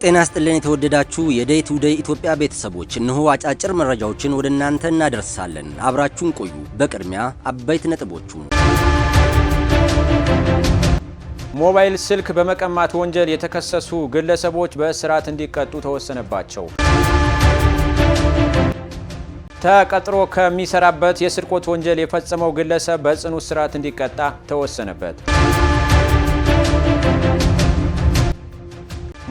ጤና ይስጥልን የተወደዳችሁ የዴይ ቱ ዴይ ኢትዮጵያ ቤተሰቦች እነሆ አጫጭር መረጃዎችን ወደ እናንተ እናደርሳለን። አብራችሁን ቆዩ። በቅድሚያ አበይት ነጥቦቹን። ሞባይል ስልክ በመቀማት ወንጀል የተከሰሱ ግለሰቦች በእስራት እንዲቀጡ ተወሰነባቸው። ተቀጥሮ ከሚሰራበት የስርቆት ወንጀል የፈጸመው ግለሰብ በጽኑ እስራት እንዲቀጣ ተወሰነበት።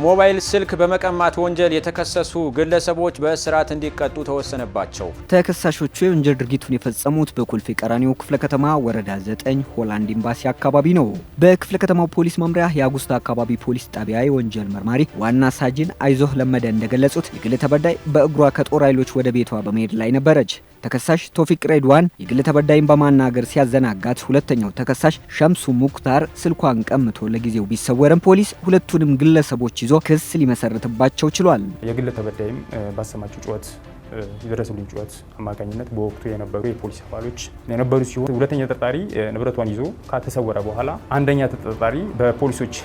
ሞባይል ስልክ በመቀማት ወንጀል የተከሰሱ ግለሰቦች በእስራት እንዲቀጡ ተወሰነባቸው። ተከሳሾቹ የወንጀል ድርጊቱን የፈጸሙት በኮልፌ ቀራኒዮ ክፍለ ከተማ ወረዳ 9 ሆላንድ ኤምባሲ አካባቢ ነው። በክፍለ ከተማው ፖሊስ መምሪያ የአጉስታ አካባቢ ፖሊስ ጣቢያ የወንጀል መርማሪ ዋና ሳጅን አይዞህ ለመደ እንደገለጹት የግል ተበዳይ በእግሯ ከጦር ኃይሎች ወደ ቤቷ በመሄድ ላይ ነበረች። ተከሳሽ ቶፊቅ ሬድዋን የግል ተበዳይን በማናገር ሲያዘናጋት፣ ሁለተኛው ተከሳሽ ሸምሱ ሙክታር ስልኳን ቀምቶ ለጊዜው ቢሰወርም ፖሊስ ሁለቱንም ግለሰቦች ይዞ ክስ ሊመሰርትባቸው ችሏል። የግል ተበዳይም ባሰማቸው ጩኸት የደረሰልኝ ጩኸት አማካኝነት በወቅቱ የነበሩ የፖሊስ አባሎች የነበሩ ሲሆን ሁለተኛ ተጠርጣሪ ንብረቷን ይዞ ከተሰወረ በኋላ አንደኛ ተጠርጣሪ በፖሊሶች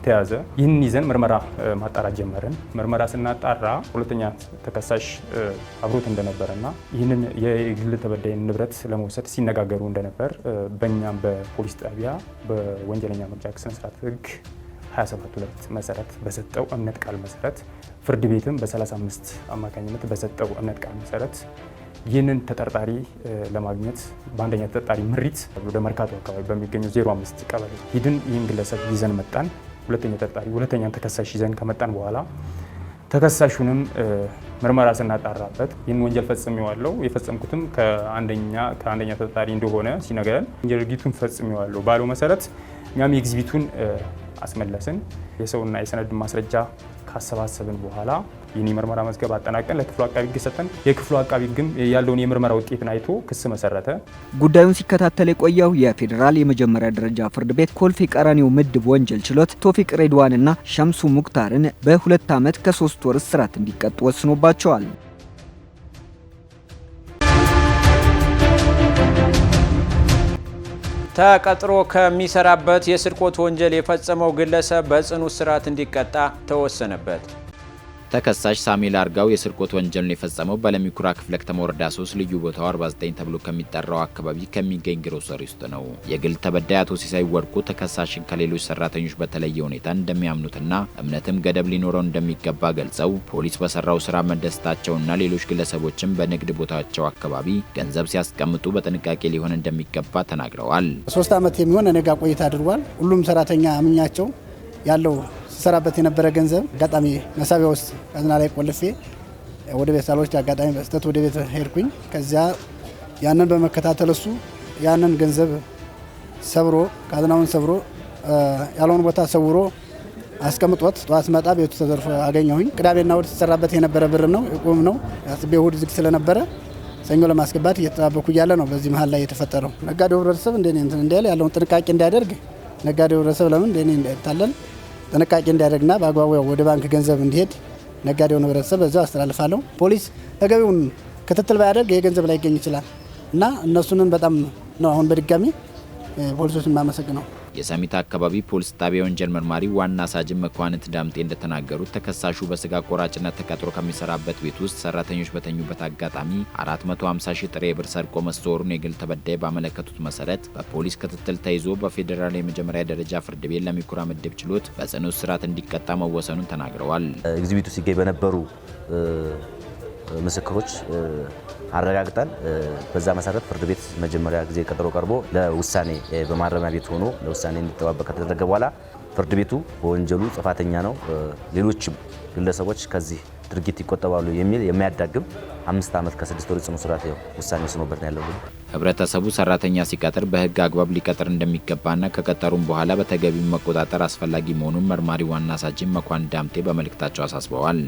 ተያዘ። ይህን ይዘን ምርመራ ማጣራት ጀመርን። ምርመራ ስናጣራ ሁለተኛ ተከሳሽ አብሮት እንደነበረና ይህንን የግል ተበዳይን ንብረት ለመውሰድ ሲነጋገሩ እንደነበር በእኛም በፖሊስ ጣቢያ በወንጀለኛ መቅጫ ስነ ስርዓት ህግ 27(2) መሰረት በሰጠው እምነት ቃል መሰረት ፍርድ ቤትም በ35 አማካኝነት በሰጠው እምነት ቃል መሰረት ይህንን ተጠርጣሪ ለማግኘት በአንደኛ ተጠርጣሪ ምሪት ወደ መርካቶ አካባቢ በሚገኘው 05 ቀበሌ ሂድን ይህን ግለሰብ ይዘን መጣን። ሁለተኛ ተከሳሽ ይዘን ከመጣን በኋላ ተከሳሹንም ምርመራ ስናጣራበት ይህን ወንጀል ፈጽሜዋለሁ፣ የፈጸምኩትም ከአንደኛ ተጠርጣሪ እንደሆነ ሲነገረን ወንጀል ድርጊቱን ፈጽሜዋለሁ ባለው መሰረት እኛም የኤግዚቢቱን አስመለስን። የሰውና የሰነድ ማስረጃ ካሰባሰብን በኋላ ይህን የምርመራ መዝገብ አጠናቀን ለክፍሉ አቃቢ ሕግ ሰጠን። የክፍሉ አቃቢ ሕግም ያለውን የምርመራ ውጤትን አይቶ ክስ መሰረተ። ጉዳዩን ሲከታተል የቆየው የፌዴራል የመጀመሪያ ደረጃ ፍርድ ቤት ኮልፌ ቀራኒዮ ምድብ ወንጀል ችሎት ቶፊቅ ሬድዋንና ሸምሱ ሙክታርን በ2 ዓመት ከ3 ወር እስራት እንዲቀጡ ወስኖባቸዋል። ተቀጥሮ ከሚሰራበት የስርቆት ወንጀል የፈጸመው ግለሰብ በጽኑ እስራት እንዲቀጣ ተወሰነበት። ተከሳሽ ሳሙኤል አርጋው የስርቆት ወንጀልን የፈጸመው በለሚኩራ ክፍለ ከተማ ወረዳ 3 ልዩ ቦታው 49 ተብሎ ከሚጠራው አካባቢ ከሚገኝ ግሮሰሪ ውስጥ ነው። የግል ተበዳይ አቶ ሲሳይ ወርቁ ተከሳሽን ከሌሎች ሰራተኞች በተለየ ሁኔታ እንደሚያምኑትና እምነትም ገደብ ሊኖረው እንደሚገባ ገልጸው ፖሊስ በሰራው ስራ መደሰታቸውና ሌሎች ግለሰቦችም በንግድ ቦታቸው አካባቢ ገንዘብ ሲያስቀምጡ በጥንቃቄ ሊሆን እንደሚገባ ተናግረዋል። 3 ዓመት የሚሆን ነጋ ቆይታ አድርጓል። ሁሉም ሰራተኛ አምኛቸው ያለው ሰራበት የነበረ ገንዘብ አጋጣሚ መሳቢያ ውስጥ ካዝና ላይ ቆልፌ ወደ ቤት ሳልወስድ አጋጣሚ በስተት ወደ ቤት ሄድኩኝ። ከዚያ ያንን በመከታተል እሱ ያንን ገንዘብ ሰብሮ ካዝናውን ሰብሮ ያለውን ቦታ ሰውሮ አስቀምጦት ጠዋት መጣ ቤቱ ተዘርፎ አገኘሁኝ። ቅዳሜና እሁድ ተሰራበት የነበረ ብር ነው የቆም ነው። ያስቤ እሁድ ዝግ ስለነበረ ሰኞ ለማስገባት እየተጣበኩ እያለ ነው በዚህ መሀል ላይ የተፈጠረው። ነጋዴው ህብረተሰብ እንደኔ ያለውን ጥንቃቄ እንዲያደርግ ነጋዴው ህብረተሰብ ለምን እንደኔ እንዳይታለል ጥንቃቄ እንዲያደርግና በአግባቡ ወደ ባንክ ገንዘብ እንዲሄድ ነጋዴውን ህብረተሰብ በዛው አስተላልፋለሁ። ፖሊስ ተገቢውን ክትትል ባያደርግ የገንዘብ ላይ ይገኝ ይችላል እና እነሱንን በጣም ነው አሁን በድጋሚ ፖሊሶችን ማመሰግነው። የሰሚት አካባቢ ፖሊስ ጣቢያ ወንጀል መርማሪ ዋና ሳጅን መኳንንት ዳምጤ እንደተናገሩት ተከሳሹ በስጋ ቆራጭነት ተቀጥሮ ከሚሰራበት ቤት ውስጥ ሰራተኞች በተኙበት አጋጣሚ 450 ሺህ ጥሬ ብር ሰርቆ መሰወሩን የግል ተበዳይ ባመለከቱት መሰረት በፖሊስ ክትትል ተይዞ በፌዴራል የመጀመሪያ ደረጃ ፍርድ ቤት ለሚኩራ ምድብ ችሎት በጽኑ እስራት እንዲቀጣ መወሰኑን ተናግረዋል። ኤግዚቢቱ ሲገኝ በነበሩ ምስክሮች አረጋግጠን በዛ መሰረት ፍርድ ቤት መጀመሪያ ጊዜ ቀጠሮ ቀርቦ ለውሳኔ በማረሚያ ቤት ሆኖ ለውሳኔ እንዲጠባበቅ ከተደረገ በኋላ ፍርድ ቤቱ በወንጀሉ ጥፋተኛ ነው፣ ሌሎችም ግለሰቦች ከዚህ ድርጊት ይቆጠባሉ የሚል የሚያዳግም 5 ዓመት ከ6 ወር ጽኑ እስራት ውሳኔ ወስኖበት ያለው። ህብረተሰቡ ሰራተኛ ሲቀጥር በህግ አግባብ ሊቀጥር እንደሚገባና ከቀጠሩም በኋላ በተገቢው መቆጣጠር አስፈላጊ መሆኑን መርማሪ ዋና ሳጅን መኳንንት ዳምጤ በመልእክታቸው አሳስበዋል።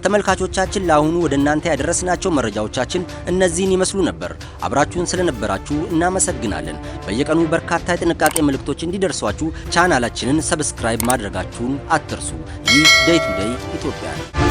ተመልካቾቻችን ለአሁኑ ወደ እናንተ ያደረስናቸው መረጃዎቻችን እነዚህን ይመስሉ ነበር። አብራችሁን ስለነበራችሁ እናመሰግናለን። በየቀኑ በርካታ የጥንቃቄ መልእክቶች እንዲደርሷችሁ ቻናላችንን ሰብስክራይብ ማድረጋችሁን አትርሱ። ይህ ዴይ ቱ ዴይ ኢትዮጵያ ነው።